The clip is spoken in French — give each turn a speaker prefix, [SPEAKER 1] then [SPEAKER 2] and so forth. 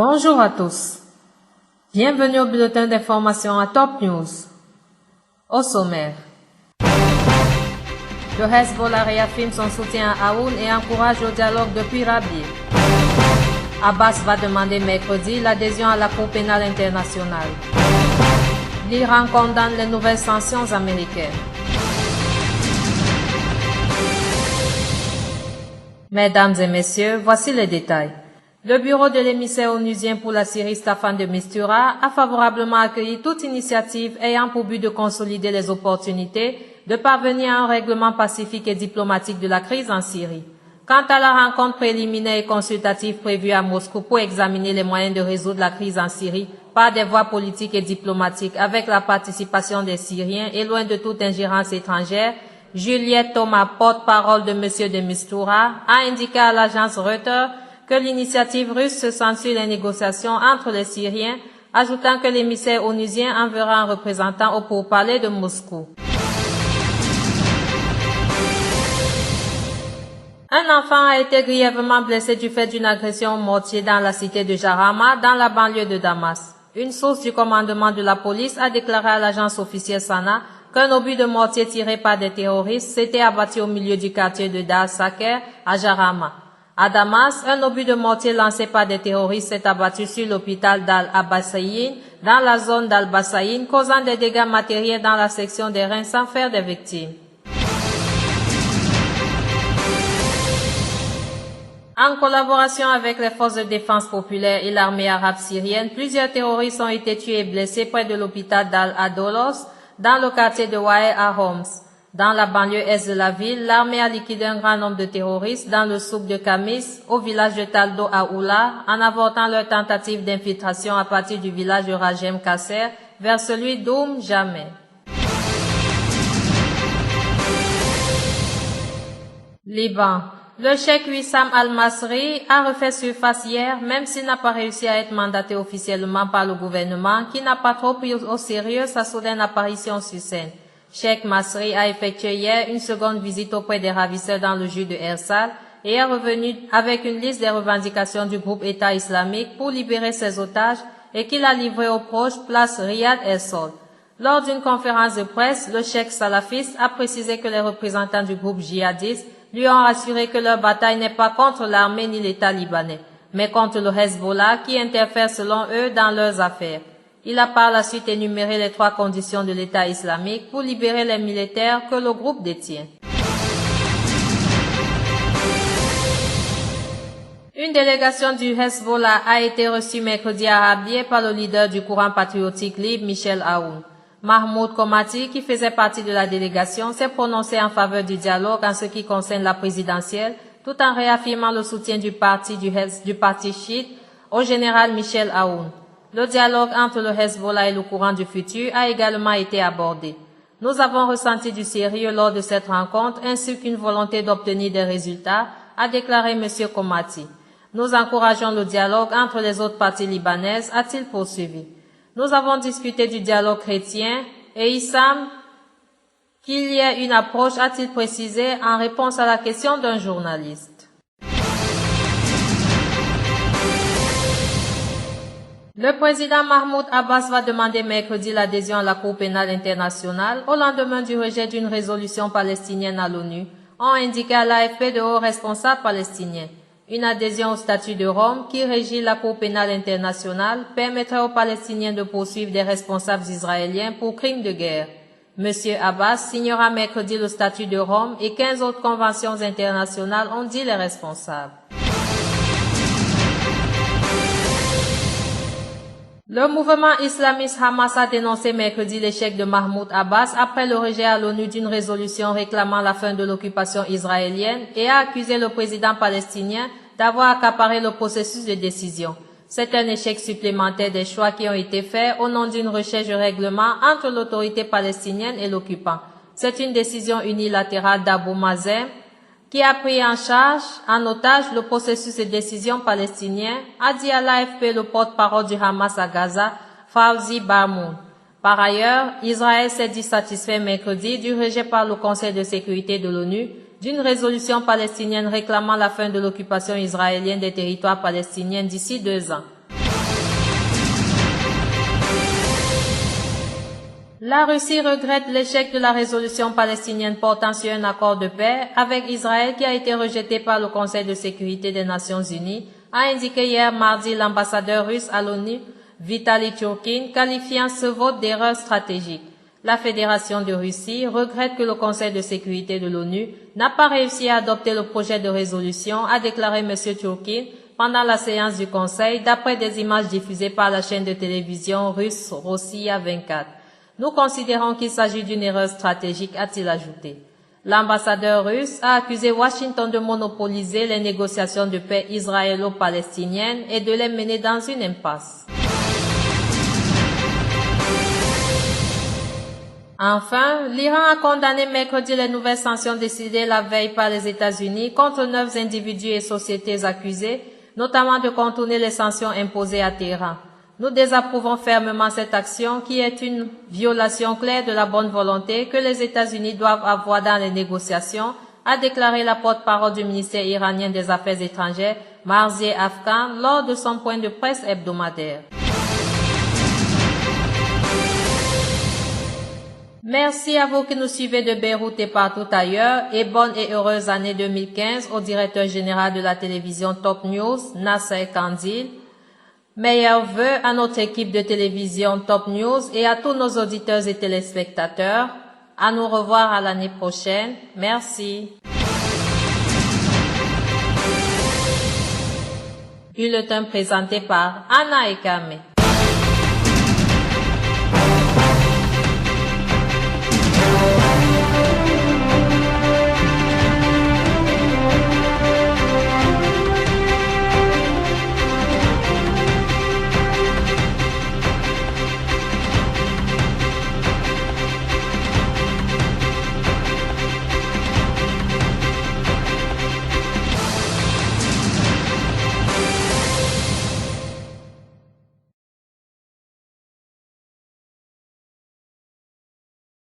[SPEAKER 1] Bonjour à tous. Bienvenue au bulletin d'information à Top News. Au sommaire. Le Hezbollah réaffirme son soutien à Aoun et encourage le dialogue depuis Rabie. Abbas va demander mercredi l'adhésion à la Cour pénale internationale. L'Iran condamne les nouvelles sanctions américaines. Mesdames et messieurs, voici les détails. Le bureau de l'émissaire onusien pour la Syrie, Staffan de Mistura, a favorablement accueilli toute initiative ayant pour but de consolider les opportunités de parvenir à un règlement pacifique et diplomatique de la crise en Syrie. Quant à la rencontre préliminaire et consultative prévue à Moscou pour examiner les moyens de résoudre la crise en Syrie par des voies politiques et diplomatiques avec la participation des Syriens et loin de toute ingérence étrangère, Juliette Thomas, porte-parole de M. de Mistura, a indiqué à l'agence Reuters que l'initiative russe se centre sur les négociations entre les Syriens, ajoutant que l'émissaire onusien enverra un représentant au pourparlers de Moscou. Un enfant a été grièvement blessé du fait d'une agression au mortier dans la cité de Jarama, dans la banlieue de Damas. Une source du commandement de la police a déclaré à l'agence officielle Sana qu'un obus de mortier tiré par des terroristes s'était abattu au milieu du quartier de Dar Saker à Jarama. À Damas, un obus de mortier lancé par des terroristes s'est abattu sur l'hôpital d'Al-Abassaïn dans la zone d'Al-Bassaïn, causant des dégâts matériels dans la section des reins sans faire de victimes. En collaboration avec les forces de défense populaire et l'armée arabe syrienne, plusieurs terroristes ont été tués et blessés près de l'hôpital d'Al-Adolos, dans le quartier de Waer à Homs. Dans la banlieue est de la ville, l'armée a liquidé un grand nombre de terroristes dans le souk de Kamis, au village de Taldo à Oula, en avortant leur tentative d'infiltration à partir du village de Rajem Kasser vers celui d'Oum Jameh. Liban. Le cheikh Wissam Al-Masri a refait surface hier, même s'il n'a pas réussi à être mandaté officiellement par le gouvernement, qui n'a pas trop pris au sérieux sa soudaine apparition sur scène. Cheikh Masri a effectué hier une seconde visite auprès des ravisseurs dans le jus de Ersal et est revenu avec une liste des revendications du groupe État islamique pour libérer ses otages et qu'il a livré aux proches place Riyad el-Sol. Lors d'une conférence de presse, le cheikh salafiste a précisé que les représentants du groupe djihadiste lui ont assuré que leur bataille n'est pas contre l'armée ni l'État libanais, mais contre le Hezbollah qui interfère selon eux dans leurs affaires. Il a par la suite énuméré les 3 conditions de l'État islamique pour libérer les militaires que le groupe détient. Une délégation du Hezbollah a été reçue mercredi à Rabie par le leader du courant patriotique libre, Michel Aoun. Mahmoud Komati, qui faisait partie de la délégation, s'est prononcé en faveur du dialogue en ce qui concerne la présidentielle, tout en réaffirmant le soutien du parti chiite au général Michel Aoun. Le dialogue entre le Hezbollah et le courant du futur a également été abordé. Nous avons ressenti du sérieux lors de cette rencontre ainsi qu'une volonté d'obtenir des résultats, a déclaré M. Komati. Nous encourageons le dialogue entre les autres parties libanaises, a-t-il poursuivi. Nous avons discuté du dialogue chrétien et il semble qu'il y ait une approche, a-t-il précisé en réponse à la question d'un journaliste. Le président Mahmoud Abbas va demander mercredi l'adhésion à la Cour pénale internationale au lendemain du rejet d'une résolution palestinienne à l'ONU, ont indiqué à l'AFP de hauts responsables palestiniens. Une adhésion au statut de Rome qui régit la Cour pénale internationale permettrait aux Palestiniens de poursuivre des responsables israéliens pour crimes de guerre. M. Abbas signera mercredi le statut de Rome et 15 autres conventions internationales, ont dit les responsables. Le mouvement islamiste Hamas a dénoncé mercredi l'échec de Mahmoud Abbas après le rejet à l'ONU d'une résolution réclamant la fin de l'occupation israélienne et a accusé le président palestinien d'avoir accaparé le processus de décision. C'est un échec supplémentaire des choix qui ont été faits au nom d'une recherche de règlement entre l'autorité palestinienne et l'occupant. C'est une décision unilatérale d'Abou Mazen qui a pris en charge, en otage, le processus de décision palestinien, a dit à l'AFP le porte-parole du Hamas à Gaza, Fawzi Barmoun. Par ailleurs, Israël s'est dit satisfait mercredi du rejet par le Conseil de sécurité de l'ONU d'une résolution palestinienne réclamant la fin de l'occupation israélienne des territoires palestiniens d'ici 2 ans. La Russie regrette l'échec de la résolution palestinienne portant sur un accord de paix avec Israël qui a été rejeté par le Conseil de sécurité des Nations Unies, a indiqué hier mardi l'ambassadeur russe à l'ONU, Vitaly Churkin, qualifiant ce vote d'erreur stratégique. La Fédération de Russie regrette que le Conseil de sécurité de l'ONU n'a pas réussi à adopter le projet de résolution, a déclaré M. Churkin pendant la séance du Conseil, d'après des images diffusées par la chaîne de télévision russe Rossiya 24. Nous considérons qu'il s'agit d'une erreur stratégique, a-t-il ajouté. L'ambassadeur russe a accusé Washington de monopoliser les négociations de paix israélo-palestiniennes et de les mener dans une impasse. Enfin, l'Iran a condamné mercredi les nouvelles sanctions décidées la veille par les États-Unis contre 9 individus et sociétés accusés, notamment de contourner les sanctions imposées à Téhéran. Nous désapprouvons fermement cette action qui est une violation claire de la bonne volonté que les États-Unis doivent avoir dans les négociations, a déclaré la porte-parole du ministère iranien des Affaires étrangères, Marzieh Afkan, lors de son point de presse hebdomadaire. Merci à vous qui nous suivez de Beyrouth et partout ailleurs et bonne et heureuse année 2015 au directeur général de la télévision Top News, Nasser Kandil. Meilleurs vœux à notre équipe de télévision Top News et à tous nos auditeurs et téléspectateurs. À nous revoir à l'année prochaine. Merci. Bulletin présenté par Anna Ekame.